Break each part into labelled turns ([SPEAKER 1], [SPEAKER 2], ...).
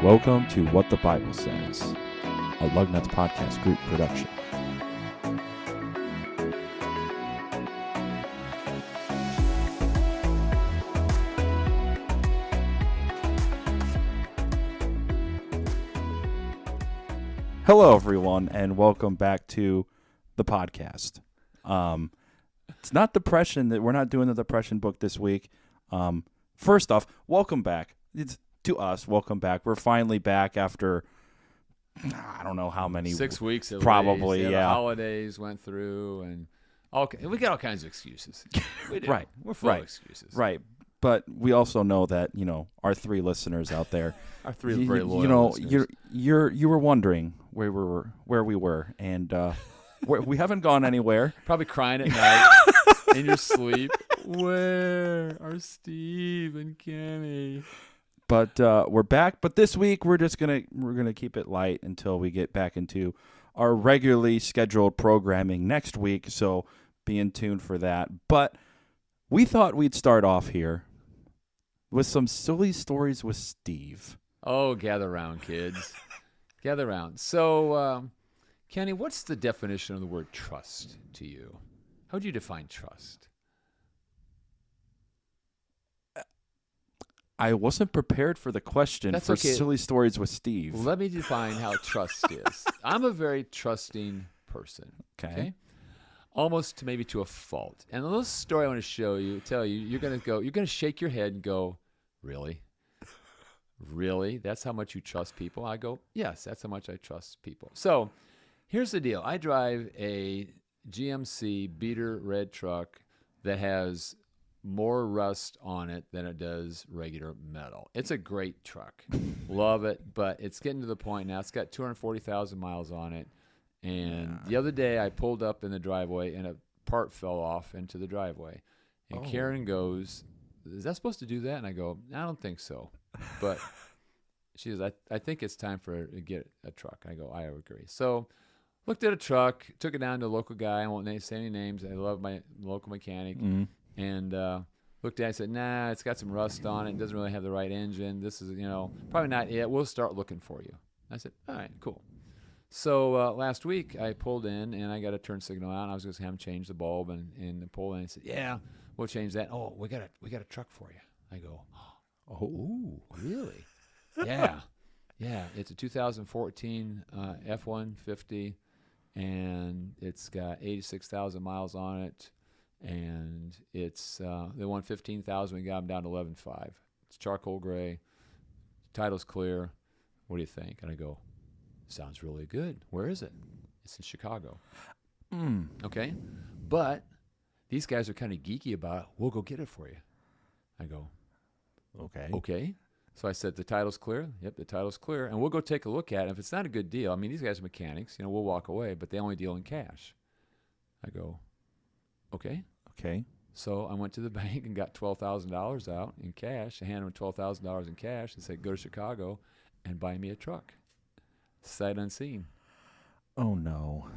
[SPEAKER 1] Welcome to What the Bible Says, a Lugnuts podcast group production. Hello, everyone, and welcome back to the podcast. It's not depression. We're not doing the depression book this week. First off, welcome back. It's to us. Welcome back. We're finally back after I don't know how many
[SPEAKER 2] 6 weeks. At
[SPEAKER 1] probably,
[SPEAKER 2] least.
[SPEAKER 1] Yeah.
[SPEAKER 2] The holidays went through, and we got all kinds of excuses. We do.
[SPEAKER 1] Right.
[SPEAKER 2] We're full of excuses.
[SPEAKER 1] Right. But we also know that our 3 listeners out there,
[SPEAKER 2] our 3 very loyal listeners.
[SPEAKER 1] you were wondering where we were, and we haven't gone anywhere.
[SPEAKER 2] Probably crying at night in your sleep. Where are Steve and Kenny?
[SPEAKER 1] But we're back. But this week we're gonna keep it light until we get back into our regularly scheduled programming next week. So be in tune for that. But we thought we'd start off here with some silly stories with Steve.
[SPEAKER 2] Oh, gather around, kids. Gather around. So, Kenny, what's the definition of the word trust to you? How do you define trust?
[SPEAKER 1] I wasn't prepared for the question.
[SPEAKER 2] That's
[SPEAKER 1] for
[SPEAKER 2] okay.
[SPEAKER 1] Silly stories with Steve.
[SPEAKER 2] Let me define how trust is. I'm a very trusting person.
[SPEAKER 1] Okay.
[SPEAKER 2] Almost maybe to a fault. And the little story I want to tell you, you're going to shake your head and go, really? Really? That's how much you trust people? I go, yes, that's how much I trust people. So here's the deal. I drive a GMC beater red truck that has more rust on it than it does regular metal. It's a great truck. Love it, but it's getting to the point now. It's got 240,000 miles on it. And the other day I pulled up in the driveway and a part fell off into the driveway. And Karen goes, is that supposed to do that? And I go, I don't think so. But she goes, I think it's time for her to get a truck. I go, I agree. So looked at a truck, took it down to a local guy. I won't say any names. I love my local mechanic. Mm-hmm. And looked at it and said, nah, it's got some rust on it. It doesn't really have the right engine. This is, probably not it. We'll start looking for you. I said, all right, cool. So last week I pulled in and I got a turn signal out. And I was going to have him change the bulb and pull in. He said, yeah, we'll change that. Oh, we got a truck for you. I go, oh, really? Yeah. It's a 2014 F-150, and it's got 86,000 miles on it. And it's they won 15,000. We got them down to 11.5. It's charcoal gray. Title's clear. What do you think? And I go, sounds really good. Where is it? It's in Chicago. Okay. But these guys are kind of geeky about it. We'll go get it for you. I go, okay. So I said, the title's clear? Yep, the title's clear. And we'll go take a look at it. If it's not a good deal, I mean, these guys are mechanics. We'll walk away, but they only deal in cash. I go, okay. So I went to the bank and got $12,000 out in cash. I handed them $12,000 in cash and said, go to Chicago and buy me a truck. Sight unseen.
[SPEAKER 1] Oh, no.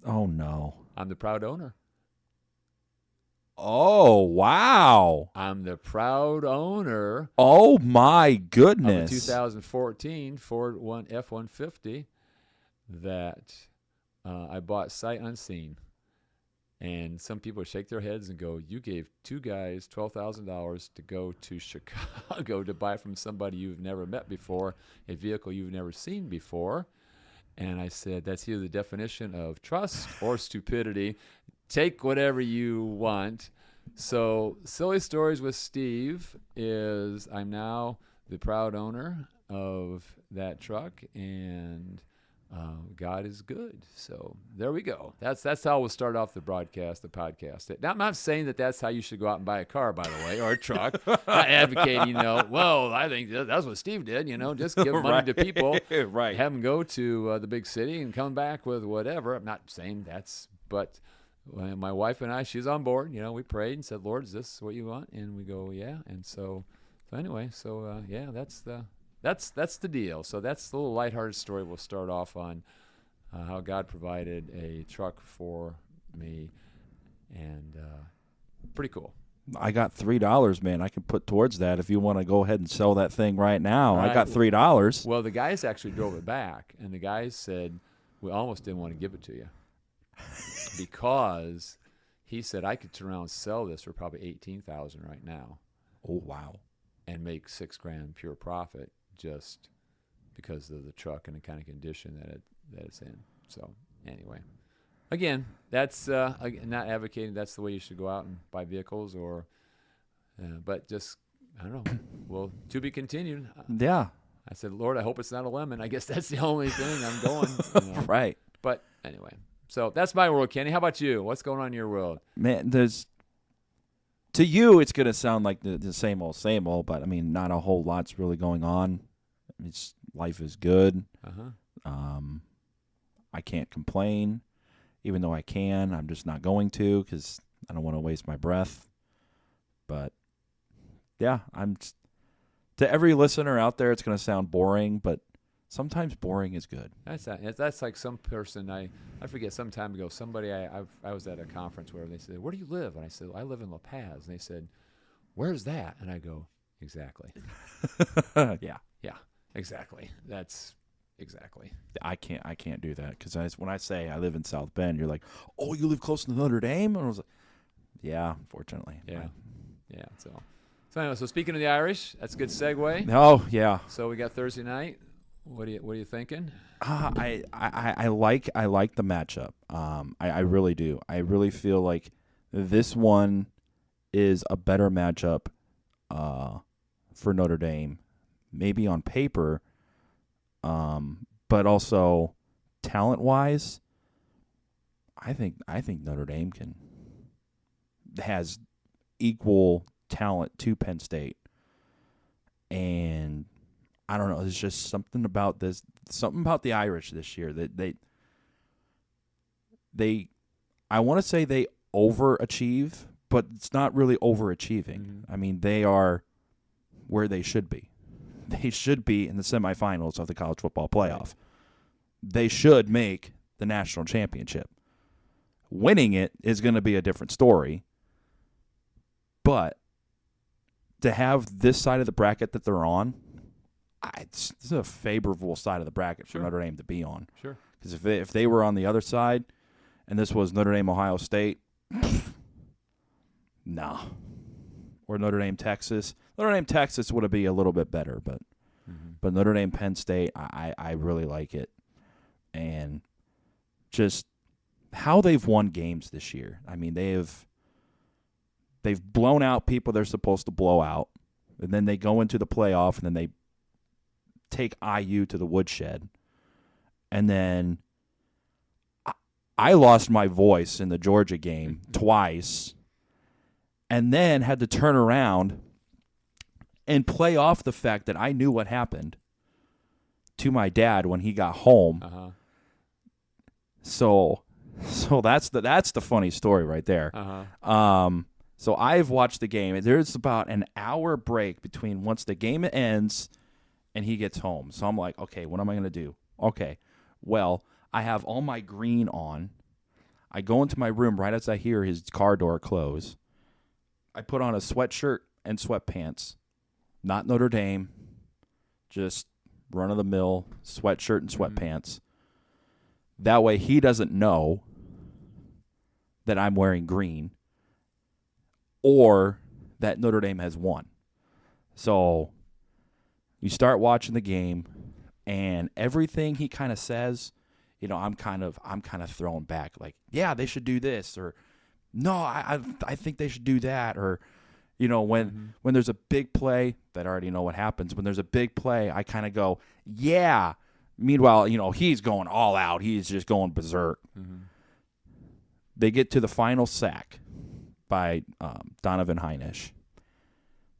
[SPEAKER 2] I'm the proud owner.
[SPEAKER 1] Oh, wow.
[SPEAKER 2] I'm the proud owner.
[SPEAKER 1] Oh, my goodness.
[SPEAKER 2] Of a 2014 Ford F-150 that I bought sight unseen. And some people shake their heads and go, you gave 2 guys $12,000 to go to Chicago to buy from somebody you've never met before, a vehicle you've never seen before. And I said, that's either the definition of trust or stupidity. Take whatever you want. So Silly Stories with Steve is I'm now the proud owner of that truck, and God is good. So there we go. That's how we'll start off the podcast. Now, I'm not saying that that's how you should go out and buy a car, by the way, or a truck. Not advocating, well, I think that's what Steve did, just give money to people,
[SPEAKER 1] right?
[SPEAKER 2] Have them go to the big city and come back with whatever. I'm not saying but my wife and I, she's on board. We prayed and said, Lord, is this what you want? And we go, yeah. And so anyway, That's the deal. So that's the little lighthearted story. We'll start off on how God provided a truck for me, and pretty cool.
[SPEAKER 1] I got $3, man. I can put towards that if you want to go ahead and sell that thing right now.
[SPEAKER 2] Right.
[SPEAKER 1] I got $3.
[SPEAKER 2] Well, the guys actually drove it back, and the guys said, we almost didn't want to give it to you because he said, I could turn around and sell this for probably $18,000 right now.
[SPEAKER 1] Oh, wow.
[SPEAKER 2] And make $6,000 pure profit just because of the truck and the kind of condition that it's in. So anyway, again, that's not advocating that's the way you should go out and buy vehicles, or but just I don't know. Well, to be continued.
[SPEAKER 1] Yeah.
[SPEAKER 2] I said, Lord, I hope it's not a lemon. I guess that's the only thing I'm going. You know?
[SPEAKER 1] Right.
[SPEAKER 2] But anyway, so that's my world, Kenny. How about you? What's going on in your world?
[SPEAKER 1] Man, to you, it's going to sound like the same old, but, I mean, not a whole lot's really going on. Life is good.
[SPEAKER 2] Uh-huh.
[SPEAKER 1] I can't complain, even though I can. I'm just not going to because I don't want to waste my breath. But, yeah, to every listener out there, it's going to sound boring, but sometimes boring is good.
[SPEAKER 2] That's like some person I forget some time ago. Somebody I was at a conference where they said, "Where do you live?" And I said, "I live in La Paz." And they said, "Where's that?" And I go, "Exactly."
[SPEAKER 1] Yeah,
[SPEAKER 2] exactly. That's exactly.
[SPEAKER 1] I can't do that because when I say I live in South Bend, you're like, "Oh, you live close to Notre Dame?" And I was like, "Yeah, fortunately."
[SPEAKER 2] Yeah. So anyway, so speaking of the Irish, that's a good segue.
[SPEAKER 1] Oh yeah.
[SPEAKER 2] So we got Thursday night. What are you thinking?
[SPEAKER 1] I like the matchup. I really do. I really feel like this one is a better matchup for Notre Dame, maybe on paper, but also talent-wise. I think Notre Dame has equal talent to Penn State, and I don't know. There's just something about the Irish this year that they I want to say they overachieve, but it's not really overachieving.
[SPEAKER 2] Mm-hmm.
[SPEAKER 1] I mean, they are where they should be. They should be in the semifinals of the college football playoff.
[SPEAKER 2] Right.
[SPEAKER 1] They should make the national championship. Winning it is going to be a different story, but to have this side of the bracket that they're on, this is a favorable side of the bracket for Notre Dame to be on.
[SPEAKER 2] Sure.
[SPEAKER 1] Because if they were on the other side, and this was Notre Dame, Ohio State, nah. Or Notre Dame, Texas. Notre Dame, Texas would be a little bit better, but Notre Dame, Penn State, I really like it. And just how they've won games this year. I mean, they've blown out people they're supposed to blow out, and then they go into the playoff, and then they take IU to the woodshed. And then I lost my voice in the Georgia game twice, and then had to turn around and play off the fact that I knew what happened to my dad when he got home.
[SPEAKER 2] Uh-huh.
[SPEAKER 1] So that's the funny story right there.
[SPEAKER 2] Uh-huh.
[SPEAKER 1] So I've watched the game. There's about an hour break between once the game ends and he gets home. So I'm like, okay, what am I going to do? Okay, well, I have all my green on. I go into my room right as I hear his car door close. I put on a sweatshirt and sweatpants. Not Notre Dame, just run-of-the-mill sweatshirt and sweatpants. That way he doesn't know that I'm wearing green or that Notre Dame has won. So you start watching the game, and everything he kind of says, I'm kind of thrown back. Like, yeah, they should do this, or no, I think they should do that, or when there's a big play that I already know what happens. When there's a big play, I kind of go, yeah. Meanwhile, he's going all out. He's just going berserk. Mm-hmm. They get to the final sack by Donovan Heinisch.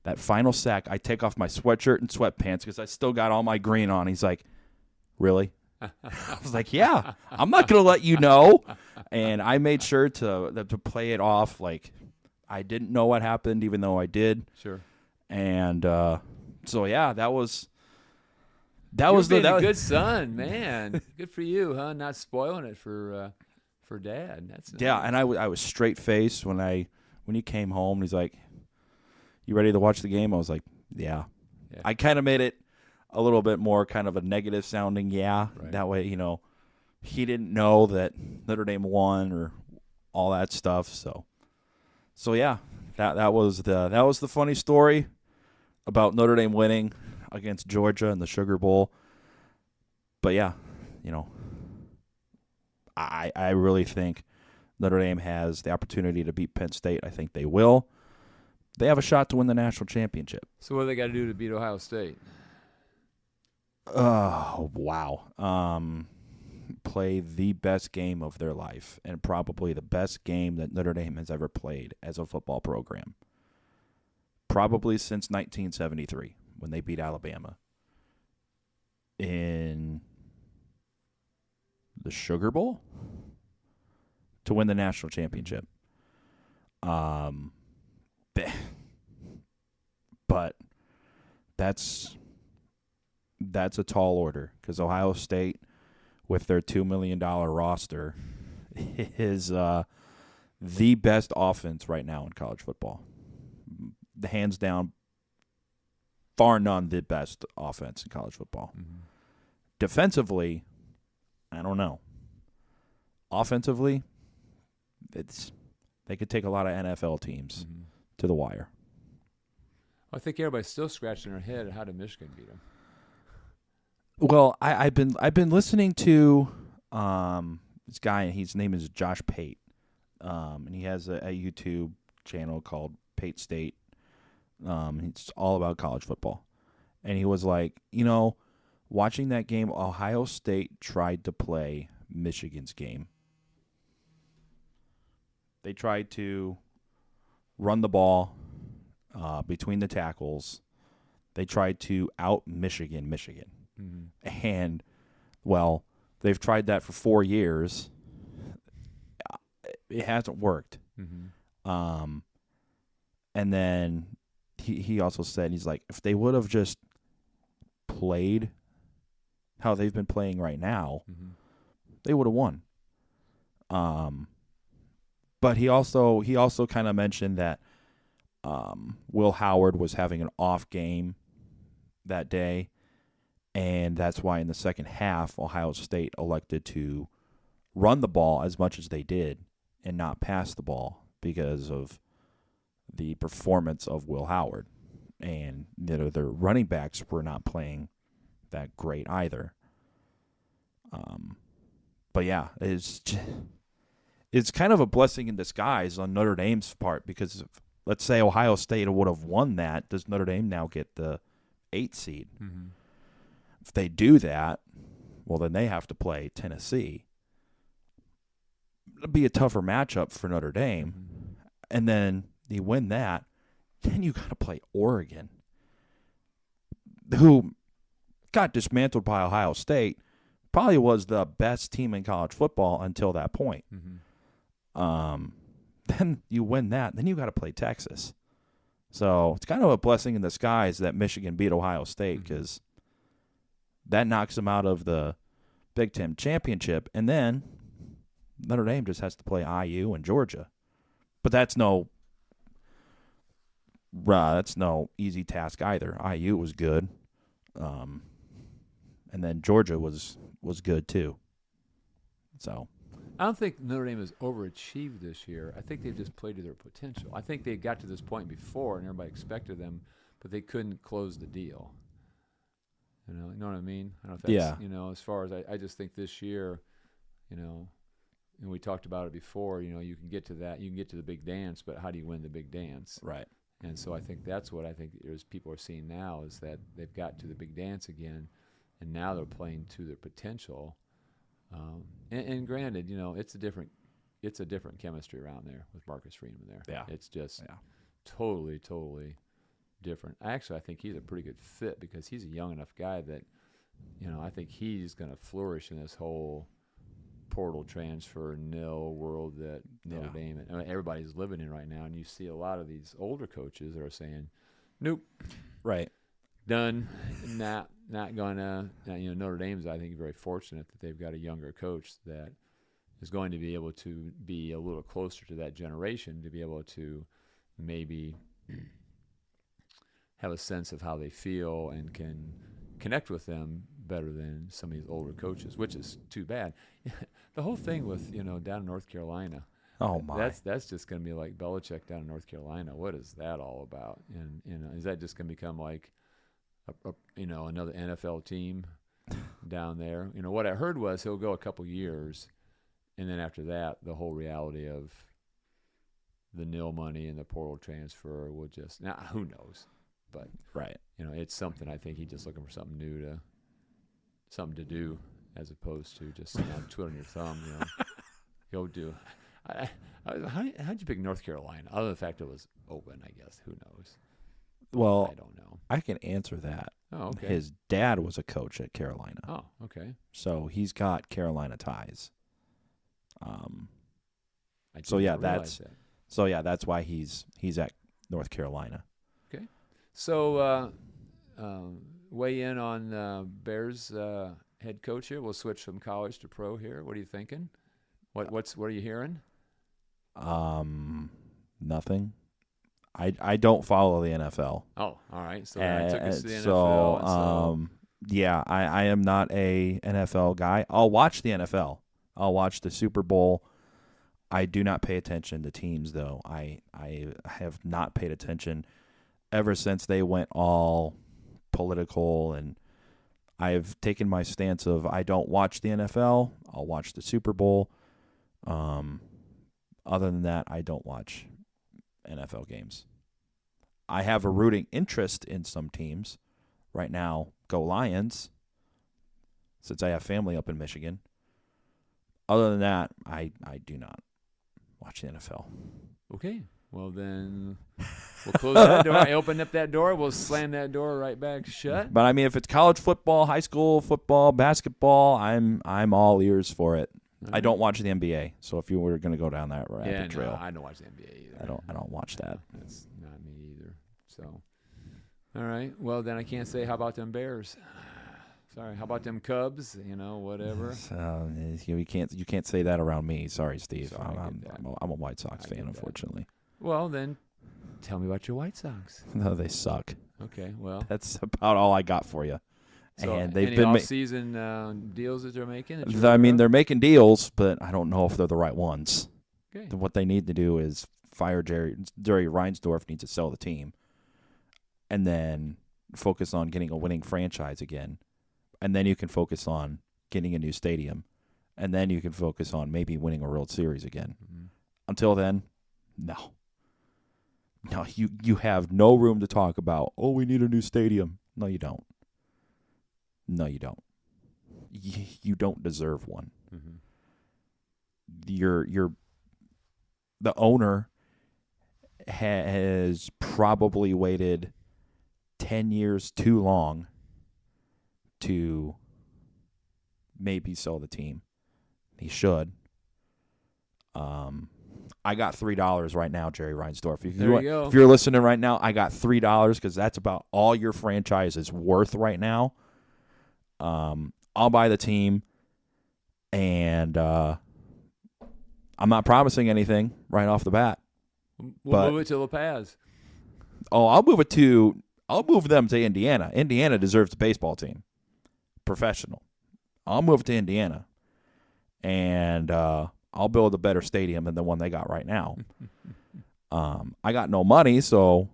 [SPEAKER 1] That final sack, I take off my sweatshirt and sweatpants because I still got all my green on. He's like, really? I was like, yeah, I'm not going to let you know. And I made sure to play it off like I didn't know what happened, even though I did.
[SPEAKER 2] Sure.
[SPEAKER 1] And so, yeah, that was
[SPEAKER 2] a good son, man. Good for you, huh? Not spoiling it for Dad. That's nice.
[SPEAKER 1] Yeah, and I was straight faced when when he came home, he's like, "You ready to watch the game?" I was like, "Yeah."
[SPEAKER 2] Yeah.
[SPEAKER 1] I kind of made it a little bit more kind of a negative sounding "yeah."
[SPEAKER 2] Right.
[SPEAKER 1] That way, he didn't know that Notre Dame won or all that stuff. So yeah, that was the funny story about Notre Dame winning against Georgia in the Sugar Bowl. But yeah, I really think Notre Dame has the opportunity to beat Penn State. I think they will. They have a shot to win the national championship.
[SPEAKER 2] So what do they got to do to beat Ohio State?
[SPEAKER 1] Oh, wow. Play the best game of their life and probably the best game that Notre Dame has ever played as a football program. Probably since 1973 when they beat Alabama in the Sugar Bowl to win the national championship. But that's a tall order because Ohio State, with their $2 million roster, is the best offense right now in college football. Hands down, far none the best offense in college football.
[SPEAKER 2] Mm-hmm.
[SPEAKER 1] Defensively, I don't know. Offensively, they could take a lot of NFL teams to the wire.
[SPEAKER 2] I think everybody's still scratching their head at how did Michigan beat them.
[SPEAKER 1] Well, I've been listening to this guy, and his name is Josh Pate, and he has a YouTube channel called Pate State. It's all about college football, and he was like, watching that game, Ohio State tried to play Michigan's game. They tried to run the ball between the tackles. They tried to out Michigan. Mm-hmm. And, well, they've tried that for 4 years. It hasn't worked. Mm-hmm. And then he also said, he's like, if they would have just played how they've been playing right now, they would have won. But he also kind of mentioned that Will Howard was having an off game that day, and that's why in the second half Ohio State elected to run the ball as much as they did and not pass the ball because of the performance of Will Howard. And their running backs were not playing that great either. But yeah, it's kind of a blessing in disguise on Notre Dame's part because let's say Ohio State would have won that, does Notre Dame now get the 8th seed? Mm-hmm. If they do that, well, then they have to play Tennessee. It'll be a tougher matchup for Notre Dame. Mm-hmm. And then you win that, then you got to play Oregon, who got dismantled by Ohio State, probably was the best team in college football until that point. Mm-hmm. Then you win that, then you got to play Texas. So it's kind of a blessing in disguise that Michigan beat Ohio State because that knocks them out of the Big Ten championship, and then Notre Dame just has to play IU and Georgia. But that's no easy task either. IU was good, and then Georgia was good too. So
[SPEAKER 2] I don't think Notre Dame has overachieved this year. I think they've just played to their potential. I think they got to this point before, and everybody expected them, but they couldn't close the deal. You know what I mean? I don't know if that's, as far as I just think this year, and we talked about it before, you can get to that. You can get to the big dance, but how do you win the big dance?
[SPEAKER 1] Right.
[SPEAKER 2] And so I think that's what I think people are seeing now is that they've got to the big dance again, and now they're playing to their potential. And granted, it's a different chemistry around there with Marcus Freeman there.
[SPEAKER 1] Yeah.
[SPEAKER 2] It's just totally different. Actually, I think he's a pretty good fit because he's a young enough guy that, I think he's going to flourish in this whole portal transfer nil world that Notre Dame and everybody's living in right now. And you see a lot of these older coaches that are saying, nope.
[SPEAKER 1] Right.
[SPEAKER 2] Done. Not gonna. Notre Dame's, I think, very fortunate that they've got a younger coach that is going to be able to be a little closer to that generation, to be able to maybe have a sense of how they feel and can connect with them better than some of these older coaches, which is too bad. The whole thing with, down in North Carolina,
[SPEAKER 1] Oh my!
[SPEAKER 2] that's just going to be like Belichick down in North Carolina. What is that all about? And is that just going to become like another NFL team down there? What I heard was he'll go a couple years, and then after that, the whole reality of the nil money and the portal transfer will just, now who knows? But
[SPEAKER 1] Right.
[SPEAKER 2] it's something. I think he's just looking for something new something to do, as opposed to just twiddling your thumb. Go do. How'd you pick North Carolina? Other than the fact it was open, I guess. Who knows?
[SPEAKER 1] Well,
[SPEAKER 2] I don't know.
[SPEAKER 1] I can answer that.
[SPEAKER 2] Oh, okay.
[SPEAKER 1] His dad was a coach at Carolina.
[SPEAKER 2] Oh, okay.
[SPEAKER 1] So he's got Carolina ties.
[SPEAKER 2] I
[SPEAKER 1] So
[SPEAKER 2] didn't
[SPEAKER 1] yeah,
[SPEAKER 2] realize that.
[SPEAKER 1] So yeah, that's why he's at North Carolina.
[SPEAKER 2] Okay. So weigh in on Bears head coach here. We'll switch from college to pro here. What are you thinking? What are you hearing?
[SPEAKER 1] Nothing. I don't follow the NFL.
[SPEAKER 2] Oh, all right. So I took us to the NFL.
[SPEAKER 1] So yeah, I am not a NFL guy. I'll watch the NFL. I'll watch the Super Bowl. I do not pay attention to teams, though. I have not paid attention ever since they went all political, and I've taken my stance of I don't watch the NFL. I'll watch the Super Bowl. Other than that, I don't watch NFL games. I have a rooting interest in some teams. Right now, go Lions, since I have family up in Michigan. Other than that, I do not watch the NFL.
[SPEAKER 2] Okay. Well, then we'll close that door. I open up that door. We'll slam that door right back shut.
[SPEAKER 1] But I mean, if it's college football, high school football, basketball, I'm all ears for it. I don't watch the NBA, so if you were going to go down that rabbit trail,
[SPEAKER 2] no, I don't watch the NBA either.
[SPEAKER 1] I don't watch that.
[SPEAKER 2] That's not me either. So, all right. Well, then I can't say how about them Bears. Sorry. How about them Cubs? Whatever.
[SPEAKER 1] You can't say that around me. Sorry, Steve.
[SPEAKER 2] So
[SPEAKER 1] I'm a White Sox fan, unfortunately.
[SPEAKER 2] Well, then tell me about your White Sox.
[SPEAKER 1] No, they suck.
[SPEAKER 2] Okay. Well,
[SPEAKER 1] That's about all I got for you.
[SPEAKER 2] so
[SPEAKER 1] And they've
[SPEAKER 2] any
[SPEAKER 1] been
[SPEAKER 2] off-season deals that they're making?
[SPEAKER 1] they're making deals, but I don't know if they're the right ones.
[SPEAKER 2] Okay.
[SPEAKER 1] What they need to do is fire Jerry Reinsdorf needs to sell the team, and then focus on getting a winning franchise again, and then you can focus on getting a new stadium, and then you can focus on maybe winning a World Series again.
[SPEAKER 2] Mm-hmm. Until
[SPEAKER 1] Until then, no, you have no room to talk about. Oh, we need a new stadium. No, you don't. No, you don't. You don't deserve one.
[SPEAKER 2] Mm-hmm.
[SPEAKER 1] You're the owner has probably waited 10 years too long to maybe sell the team. He should. I got $3 right now, Jerry Reinsdorf.
[SPEAKER 2] There you go.
[SPEAKER 1] If you're listening right now, I got $3 because that's about all your franchise is worth right now. I'll buy the team, and I'm not promising anything right off the bat.
[SPEAKER 2] We'll move it to La Paz.
[SPEAKER 1] Oh, I'll move them to Indiana. Indiana deserves a baseball team. Professional. I'll move to Indiana. And I'll build a better stadium than the one they got right now. I got no money, so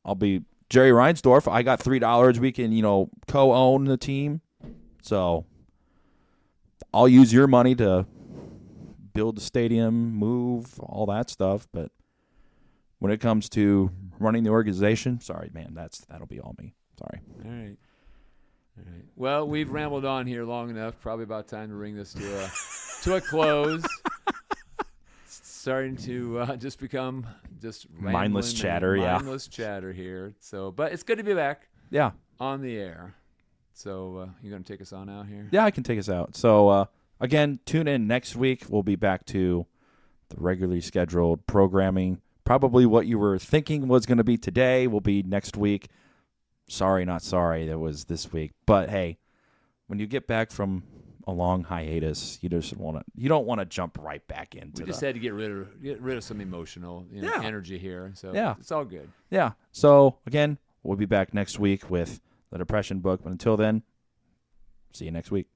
[SPEAKER 1] I'll be Jerry Reinsdorf. I got $3. We can, co-own the team. So I'll use your money to build the stadium, move, all that stuff. But when it comes to running the organization, sorry, man, that'll be all me. Sorry.
[SPEAKER 2] All right. Well, we've rambled on here long enough. Probably about time to bring this to a close. Starting to just become just
[SPEAKER 1] mindless chatter.
[SPEAKER 2] Mindless chatter here. So, but it's good to be back.
[SPEAKER 1] Yeah.
[SPEAKER 2] On the air. So, you going to take us on out here?
[SPEAKER 1] Yeah, I can take us out. So, again, tune in next week. We'll be back to the regularly scheduled programming. Probably what you were thinking was going to be today will be next week. Sorry, not sorry. That was this week. But, hey, when you get back from a long hiatus. You don't want to jump right back into.
[SPEAKER 2] We just had to get rid of some emotional energy here. So it's all good.
[SPEAKER 1] Yeah. So again, we'll be back next week with the depression book. But until then, see you next week.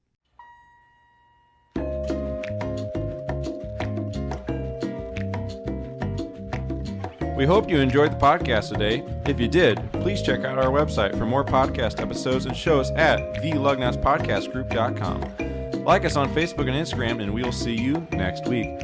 [SPEAKER 3] We hope you enjoyed the podcast today. If you did, please check out our website for more podcast episodes and shows at thelugnasspodcastgroup.com. Like us on Facebook and Instagram, and we'll see you next week.